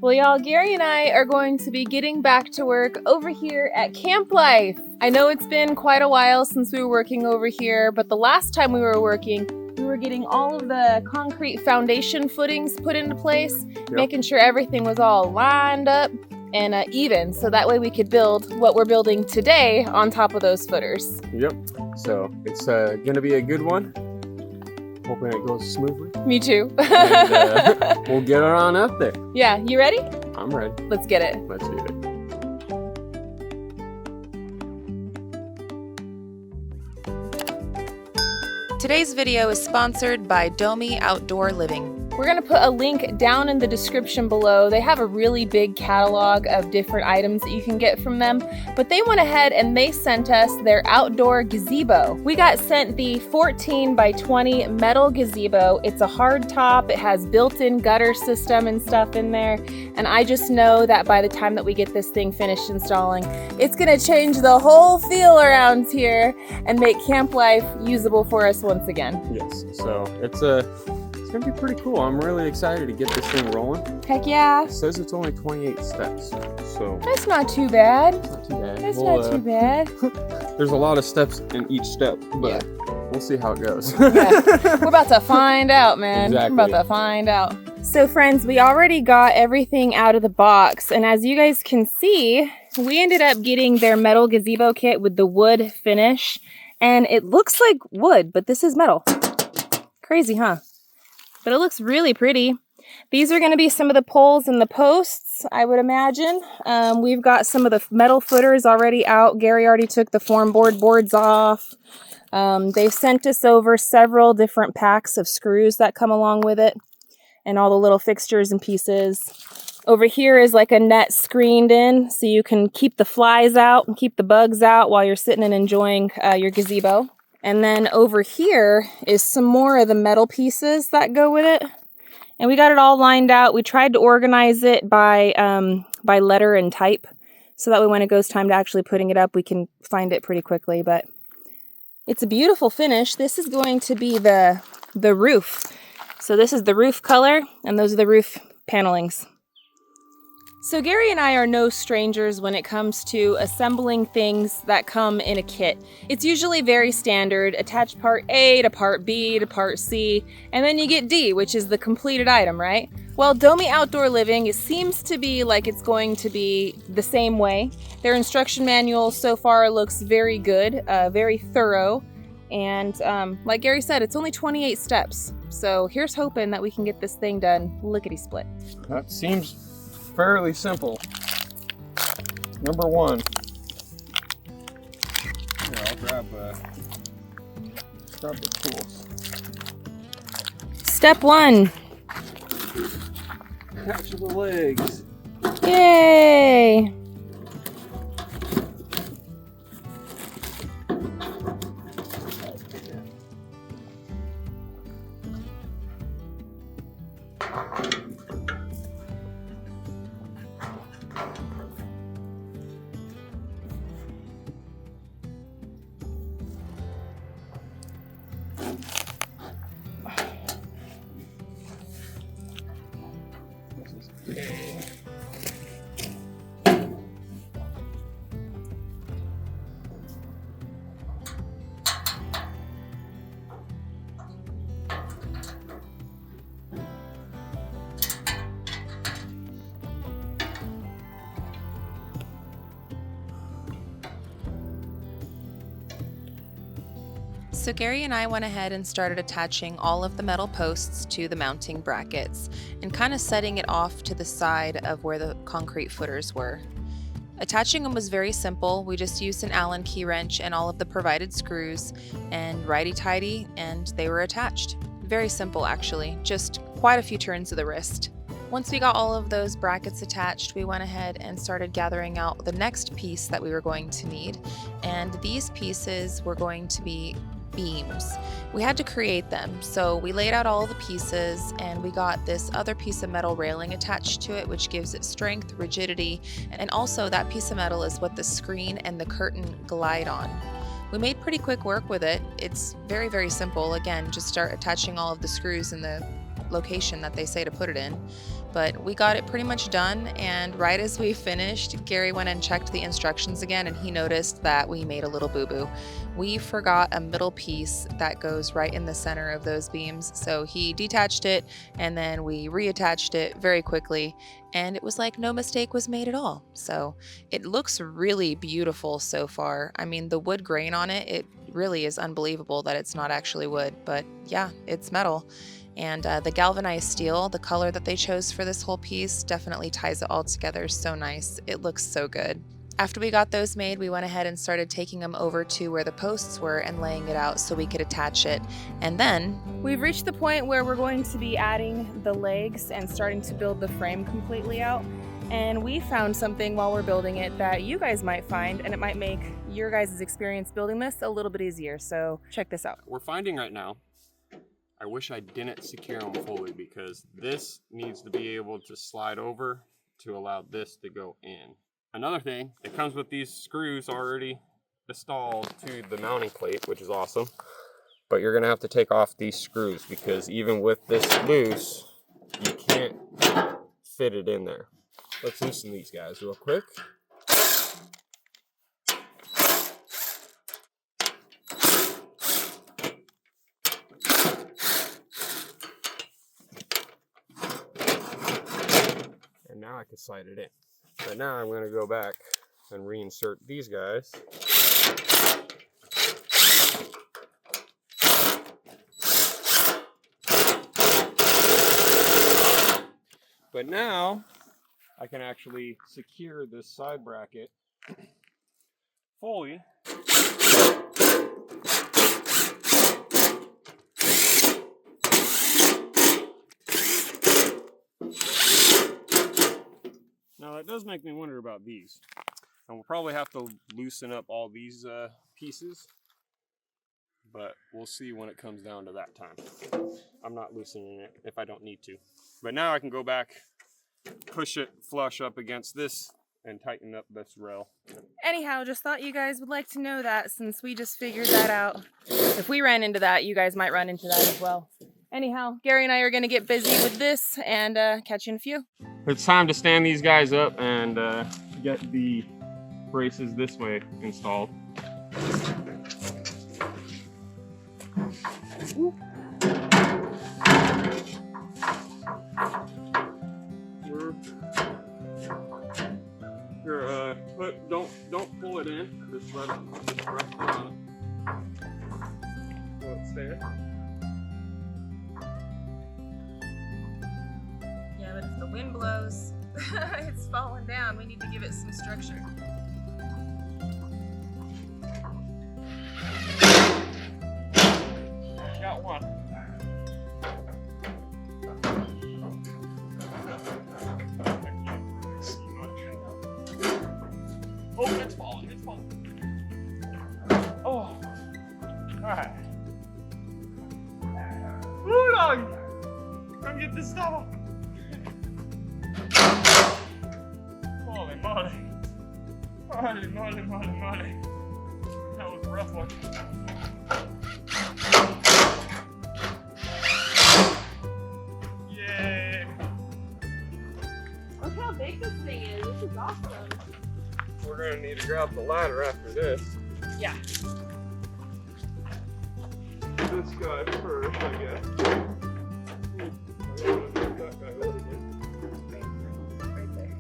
Well, y'all, Gary and I are going to be getting back to work over here at Camp Life. I know it's been quite a while since we were working over here, but the last time we were working, we were getting all of the concrete foundation footings put into place, making sure everything was all lined up and even, so that way we could build what we're building today on top of those footers. Yep, so it's gonna be a good one. Hoping it goes smoothly. Me too. And, we'll get her on up there. Yeah, you ready? I'm ready. Let's get it. Let's do it. Today's video is sponsored by Domi Outdoor Living. We're going to put a link down in the description below. They have a really big catalog of different items that you can get from them, but they went ahead and they sent us their outdoor gazebo. We got sent the 14 by 20 metal gazebo. It's a hard top. It has built-in gutter system and stuff in there. And I just know that by the time that we get this thing finished installing, it's going to change the whole feel around here and make camp life usable for us once again. Yes, so it's gonna be pretty cool. I'm really excited to get this thing rolling. Heck yeah. It says it's only 28 steps, so that's not too bad. It's not too bad. That's not too bad. There's a lot of steps in each step, but we'll see how it goes. Yeah. We're about to find out, man. Exactly. We're about to find out. So friends, we already got everything out of the box, and as you guys can see, we ended up getting their metal gazebo kit with the wood finish, and it looks like wood, but this is metal. Crazy, huh? But it looks really pretty. These are going to be some of the poles and the posts, I would imagine. We've got some of the metal footers already out. Gary already took the form boards off. They've sent us over several different packs of screws that come along with it, and all the little fixtures and pieces. Over here is like a net screened in, so you can keep the flies out and keep the bugs out while you're sitting and enjoying your gazebo. And then over here is some more of the metal pieces that go with it. And we got it all lined out. We tried to organize it by letter and type, so that way when it goes time to actually putting it up, we can find it pretty quickly. But it's a beautiful finish. This is going to be the roof. So this is the roof color, and those are the roof panelings. So Gary and I are no strangers when it comes to assembling things that come in a kit. It's usually very standard, attach part A to part B to part C, and then you get D, which is the completed item, right? Well, Domi Outdoor Living, it seems to be like it's going to be the same way. Their instruction manual so far looks very good, very thorough, and like Gary said, it's only 28 steps. So here's hoping that we can get this thing done lickety-split. That seems fairly simple. Number one. Here, I'll grab the tools. Step one. Attach the legs. Yay! So Gary and I went ahead and started attaching all of the metal posts to the mounting brackets and kind of setting it off to the side of where the concrete footers were. Attaching them was very simple. We just used an Allen key wrench and all of the provided screws and righty-tighty, and they were attached. Very simple actually, just quite a few turns of the wrist. Once we got all of those brackets attached, we went ahead and started gathering out the next piece that we were going to need, and these pieces were going to be beams. We had to create them, so we laid out all the pieces and we got this other piece of metal railing attached to it, which gives it strength, rigidity, and also that piece of metal is what the screen and the curtain glide on. We made pretty quick work with it. It's very, very simple. Again, just start attaching all of the screws in the location that they say to put it in. But we got it pretty much done, and right as we finished, Gary went and checked the instructions again, and he noticed that we made a little boo-boo. We forgot a middle piece that goes right in the center of those beams, so he detached it, and then we reattached it very quickly, and it was like no mistake was made at all. So it looks really beautiful so far. I mean, the wood grain on it, it really is unbelievable that it's not actually wood, but yeah, it's metal. And the galvanized steel, the color that they chose for this whole piece, definitely ties it all together so nice. It looks so good. After we got those made, we went ahead and started taking them over to where the posts were and laying it out so we could attach it. And then we've reached the point where we're going to be adding the legs and starting to build the frame completely out. And we found something while we're building it that you guys might find, and it might make your guys' experience building this a little bit easier. So check this out. We're finding right now, I wish I didn't secure them fully, because this needs to be able to slide over to allow this to go in. Another thing, it comes with these screws already installed to the mounting plate, which is awesome. But you're gonna have to take off these screws, because even with this loose, you can't fit it in there. Let's loosen these guys real quick. And now I can slide it in. But now I'm going to go back and reinsert these guys. But now I can actually secure this side bracket fully. Now that does make me wonder about these. And we'll probably have to loosen up all these pieces, but we'll see when it comes down to that time. I'm not loosening it if I don't need to. But now I can go back, push it flush up against this, and tighten up this rail. Anyhow, just thought you guys would like to know that, since we just figured that out. If we ran into that, you guys might run into that as well. Anyhow, Gary and I are going to get busy with this and catch you in a few. It's time to stand these guys up and get the braces this way installed. Don't pull it in. Just let it just rest on it. So it's there. Yeah, but if the wind blows, it's falling down. We need to give it some structure. Got one. Oh, it's falling, it's falling. Oh, all right. Woo, dog! Come get this stuff. Holy moly. Holy moly, moly, moly. That was a rough one. Yay! Look how big this thing is. This is awesome. We're gonna need to grab the ladder after this. Yeah. This guy first, I guess. I don't want to take that guy over here. Right there.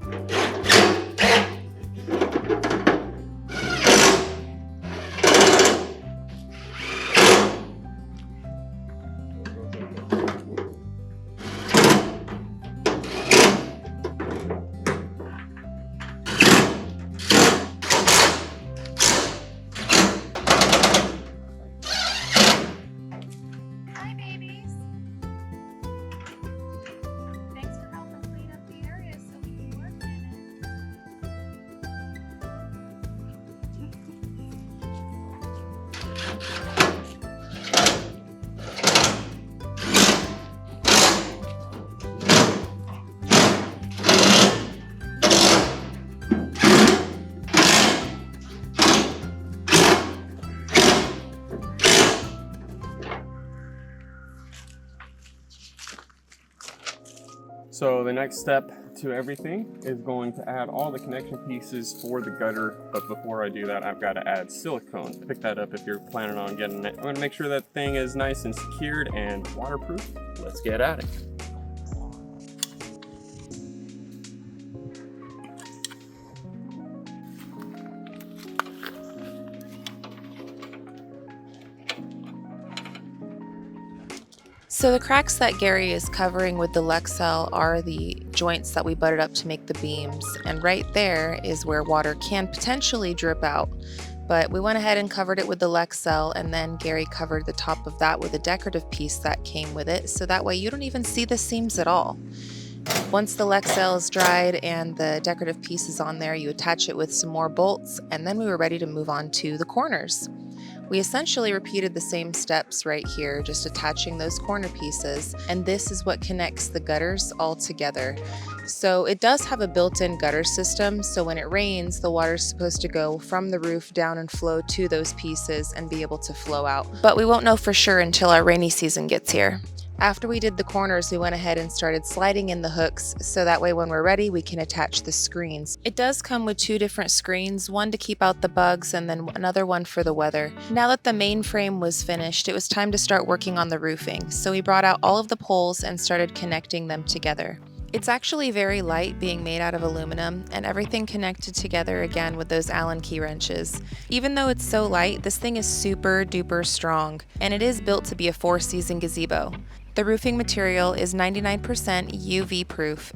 Hi, babies. Thanks for helping clean up the area so we can work in So the next step to everything is going to add all the connection pieces for the gutter, but before I do that, I've got to add silicone. Pick that up if you're planning on getting it. I'm going to make sure that thing is nice and secured and waterproof. Let's get at it. So the cracks that Gary is covering with the Lexel are the joints that we butted up to make the beams, and right there is where water can potentially drip out. But we went ahead and covered it with the Lexel, and then Gary covered the top of that with a decorative piece that came with it, so that way you don't even see the seams at all. Once the Lexel is dried and the decorative piece is on there, you attach it with some more bolts, and then we were ready to move on to the corners. We essentially repeated the same steps right here, just attaching those corner pieces, and this is what connects the gutters all together. So it does have a built-in gutter system, so when it rains, the water is supposed to go from the roof down and flow to those pieces and be able to flow out. But we won't know for sure until our rainy season gets here. After we did the corners, we went ahead and started sliding in the hooks, so that way when we're ready, we can attach the screens. It does come with two different screens, one to keep out the bugs and then another one for the weather. Now that the main frame was finished, it was time to start working on the roofing, so we brought out all of the poles and started connecting them together. It's actually very light, being made out of aluminum, and everything connected together again with those Allen key wrenches. Even though it's so light, this thing is super duper strong, and it is built to be a 4-season gazebo. The roofing material is 99% UV proof,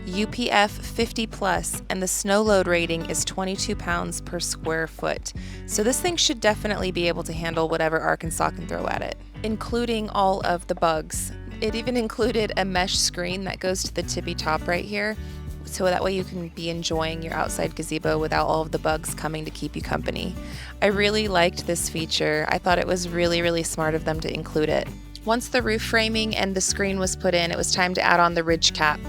UPF 50+, and the snow load rating is 22 pounds per square foot. So this thing should definitely be able to handle whatever Arkansas can throw at it, including all of the bugs. It even included a mesh screen that goes to the tippy top right here, so that way you can be enjoying your outside gazebo without all of the bugs coming to keep you company. I really liked this feature. I thought it was really smart of them to include it. Once the roof framing and the screen was put in, it was time to add on the ridge cap.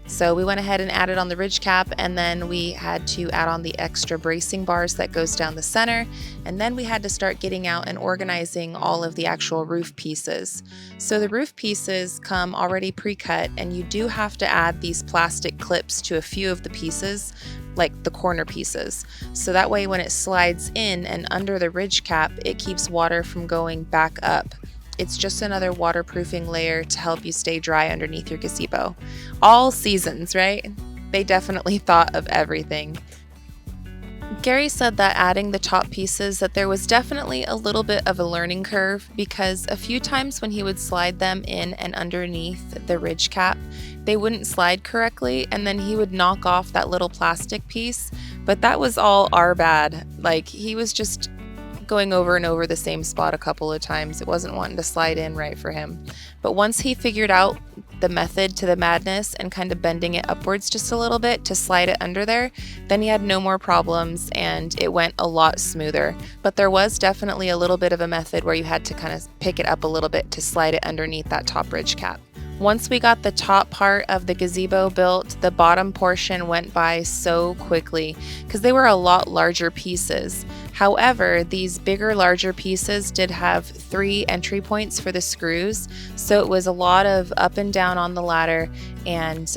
So we went ahead and added on the ridge cap, and then we had to add on the extra bracing bars that goes down the center, and then we had to start getting out and organizing all of the actual roof pieces. So the roof pieces come already pre-cut, and you do have to add these plastic clips to a few of the pieces, like the corner pieces. So that way when it slides in and under the ridge cap, it keeps water from going back up. It's just another waterproofing layer to help you stay dry underneath your gazebo. All seasons, right? They definitely thought of everything. Gary said that adding the top pieces, that there was definitely a little bit of a learning curve, because a few times when he would slide them in and underneath the ridge cap, they wouldn't slide correctly, and then he would knock off that little plastic piece. But that was all our bad. Like, he was just going over and over the same spot a couple of times. It wasn't wanting to slide in right for him. But once he figured out the method to the madness and kind of bending it upwards just a little bit to slide it under there, then he had no more problems and it went a lot smoother. But there was definitely a little bit of a method where you had to kind of pick it up a little bit to slide it underneath that top ridge cap. Once we got the top part of the gazebo built, the bottom portion went by so quickly because they were a lot larger pieces. However, these bigger, larger pieces did have 3 entry points for the screws, so it was a lot of up and down on the ladder, and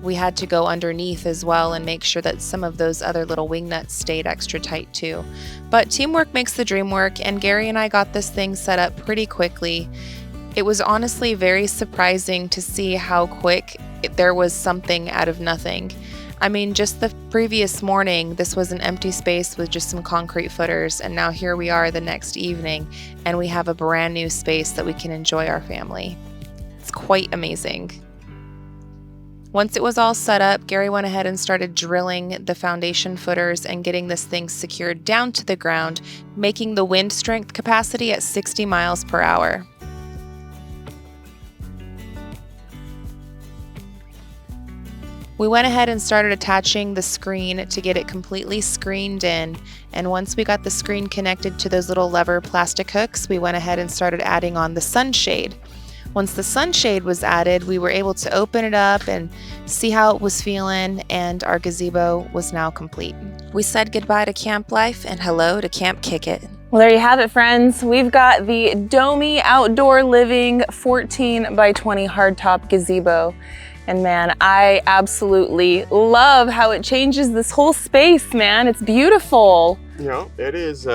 we had to go underneath as well and make sure that some of those other little wing nuts stayed extra tight too. But teamwork makes the dream work, and Gary and I got this thing set up pretty quickly. It was honestly very surprising to see how quick there was something out of nothing. I mean, just the previous morning, this was an empty space with just some concrete footers, and now here we are the next evening, and we have a brand new space that we can enjoy our family. It's quite amazing. Once it was all set up, Gary went ahead and started drilling the foundation footers and getting this thing secured down to the ground, making the wind strength capacity at 60 miles per hour. We went ahead and started attaching the screen to get it completely screened in, and once we got the screen connected to those little lever plastic hooks, we went ahead and started adding on the sunshade. Once the sunshade was added, we were able to open it up and see how it was feeling, and our gazebo was now complete. We said goodbye to camp life and hello to Camp Kick It. Well, there you have it, friends. We've got the Domi Outdoor Living 14 by 20 hardtop gazebo. And man, I absolutely love how it changes this whole space, man. It's beautiful. You know, it is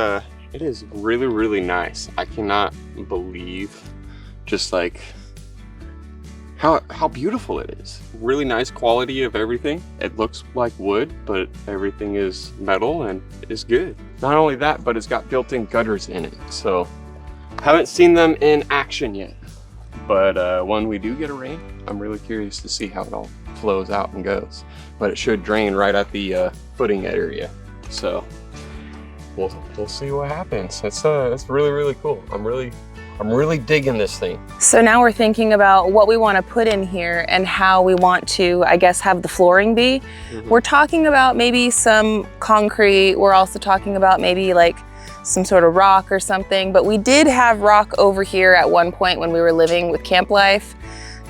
really, really nice. I cannot believe just like how beautiful it is. Really nice quality of everything. It looks like wood, but everything is metal and is good. Not only that, but it's got built-in gutters in it. So haven't seen them in action yet, but when we do get a rain, I'm really curious to see how it all flows out and goes. But it should drain right at the footing area. So we'll see what happens. It's really, really cool. I'm really digging this thing. So now we're thinking about what we want to put in here and how we want to, I guess, have the flooring be. We're talking about maybe some concrete. We're also talking about maybe like some sort of rock or something, but we did have rock over here at one point when we were living with Camp Life.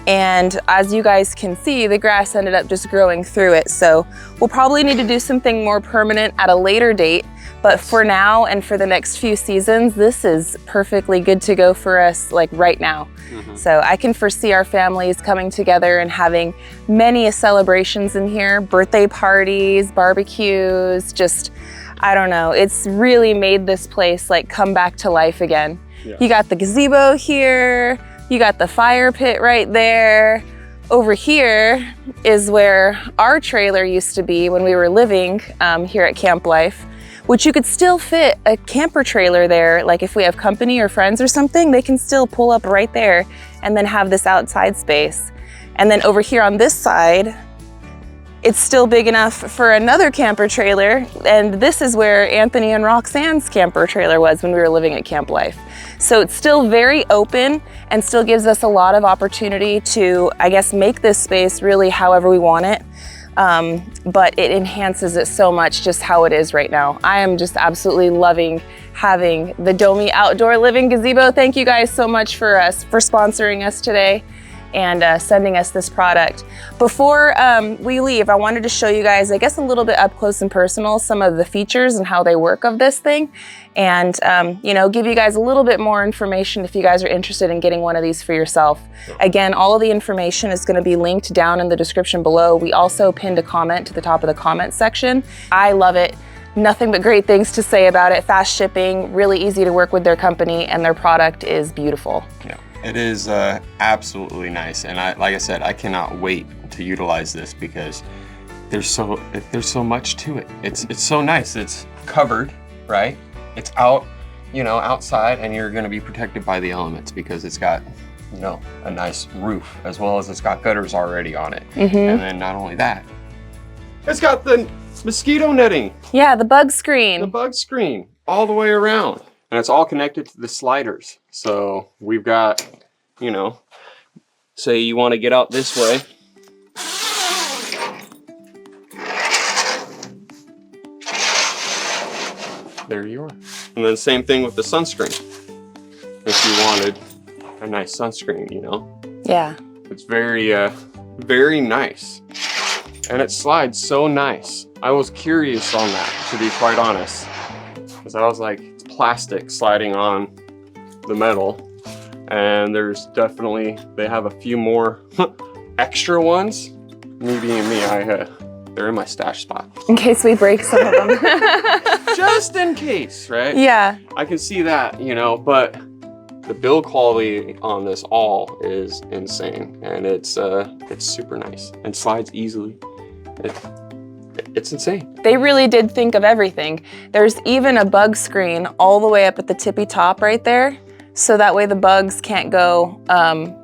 And as you guys can see, the grass ended up just growing through it. So we'll probably need to do something more permanent at a later date. But for now and for the next few seasons, this is perfectly good to go for us like right now. So I can foresee our families coming together and having many celebrations in here, birthday parties, barbecues, just, I don't know. It's really made this place like come back to life again. Yeah. You got the gazebo here, you got the fire pit right there. Over here is where our trailer used to be when we were living here at Camp Life, which you could still fit a camper trailer there. Like if we have company or friends or something, they can still pull up right there and then have this outside space. And then over here on this side, it's still big enough for another camper trailer. And this is where Anthony and Roxanne's camper trailer was when we were living at Camp Life. So it's still very open and still gives us a lot of opportunity to, I guess, make this space really however we want it. But it enhances it so much just how it is right now. I am just absolutely loving having the Domi outdoor living gazebo. Thank you guys so much for sponsoring us today and sending us this product. Before we leave, I wanted to show you guys, I guess, a little bit up close and personal, some of the features and how they work of this thing. And, you know, give you guys a little bit more information if you guys are interested in getting one of these for yourself. Again, all of the information is gonna be linked down in the description below. We also pinned a comment to the top of the comment section. I love it. Nothing but great things to say about it. Fast shipping, really easy to work with their company, and their product is beautiful. Yeah, it is absolutely nice. And like I said, I cannot wait to utilize this because there's so much to it. It's so nice. It's covered, right? It's out, you know, outside, and you're going to be protected by the elements because it's got, you know, a nice roof, as well as it's got gutters already on it. And then not only that, it's got the mosquito netting. Yeah, the bug screen. The bug screen all the way around. And it's all connected to the sliders. So we've got, you know, say you want to get out this way. There you are. And then same thing with the sunscreen. If you wanted a nice sunscreen, you know? Yeah. It's very, very nice. And it slides so nice. I was curious on that, to be quite honest. Because I was like, it's plastic sliding on the metal. And there's definitely, they have a few more extra ones. Me being me, they're in my stash spot. In case we break some of them. Just in case, right? Yeah. I can see that, you know, but the build quality on this all is insane. And it's super nice and slides easily. It's insane. They really did think of everything. There's even a bug screen all the way up at the tippy top right there. So that way the bugs can't go,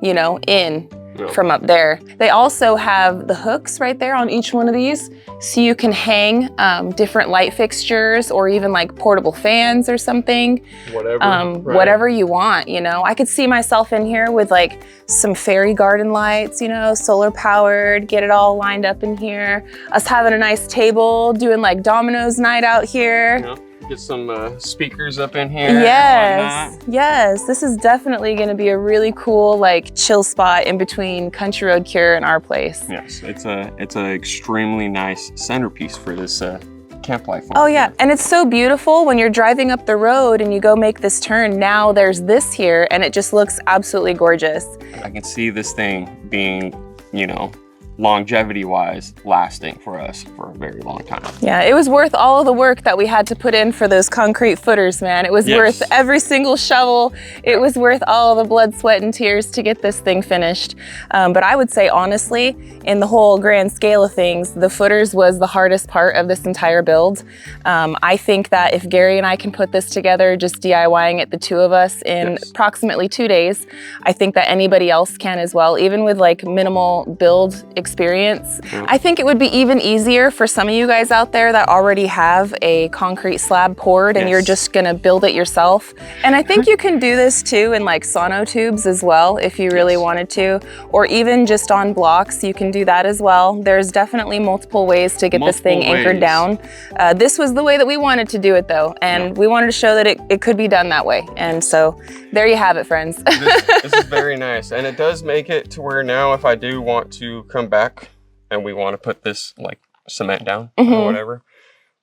you know, in from up there. They also have the hooks right there on each one of these. So you can hang different light fixtures or even like portable fans or something. Whatever. Right. Whatever you want, you know. I could see myself in here with like some fairy garden lights, you know, solar powered, get it all lined up in here. Us having a nice table, doing like Domino's night out here. Yeah. Get some speakers up in here. Yes, yes. This is definitely going to be a really cool, like, chill spot in between Country Road Cure and our place. Yes, it's an extremely nice centerpiece for this Camp Life. Oh yeah, and it's so beautiful when you're driving up the road and you go make this turn. Now there's this here, and it just looks absolutely gorgeous. I can see this thing being, you know, longevity wise lasting for us for a very long time. Yeah, it was worth all of the work that we had to put in for those concrete footers, man. It was worth every single shovel. It was worth all the blood, sweat, and tears to get this thing finished. But I would say, honestly, in the whole grand scale of things, the footers was the hardest part of this entire build. I think that if Gary and I can put this together, just DIYing it, the two of us, in approximately 2 days, I think that anybody else can as well, even with like minimal build experience. I think it would be even easier for some of you guys out there that already have a concrete slab poured and you're just gonna build it yourself. And I think you can do this too in like sonotubes as well if you really wanted to, or even just on blocks, you can do that as well. There's definitely multiple ways to get this thing anchored down. This was the way that we wanted to do it though, and we wanted to show that it could be done that way. And so there you have it, friends. This is very nice, and it does make it to where now if I do want to come back and we want to put this like cement down or whatever,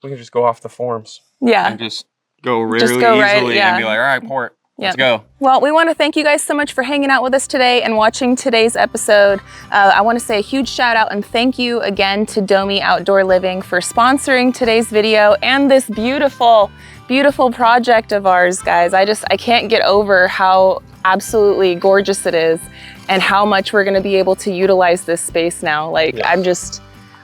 we can just go off the forms. Yeah. And just go really easily and be like, all right, pour it. Let's go. Well, we want to thank you guys so much for hanging out with us today and watching today's episode. I want to say a huge shout out and thank you again to Domi Outdoor Living for sponsoring today's video and this beautiful, beautiful project of ours, guys. I can't get over how absolutely gorgeous it is and how much we're going to be able to utilize this space now. Like, I'm just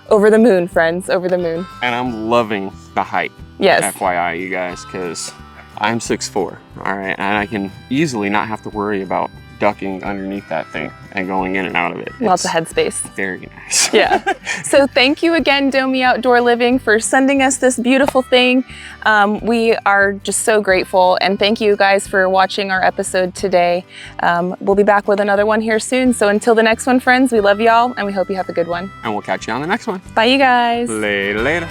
over the moon, friends, over the moon. And I'm loving the height. Yes. FYI, you guys, because I'm 6'4", all right? And I can easily not have to worry about ducking underneath that thing and going in and out of it. Lots of headspace. Very nice. Yeah. So thank you again, Domi Outdoor Living, for sending us this beautiful thing. We are just so grateful, and thank you guys for watching our episode today. We'll be back with another one here soon. So until the next one, friends, we love y'all and we hope you have a good one. And we'll catch you on the next one. Bye, you guys. Later.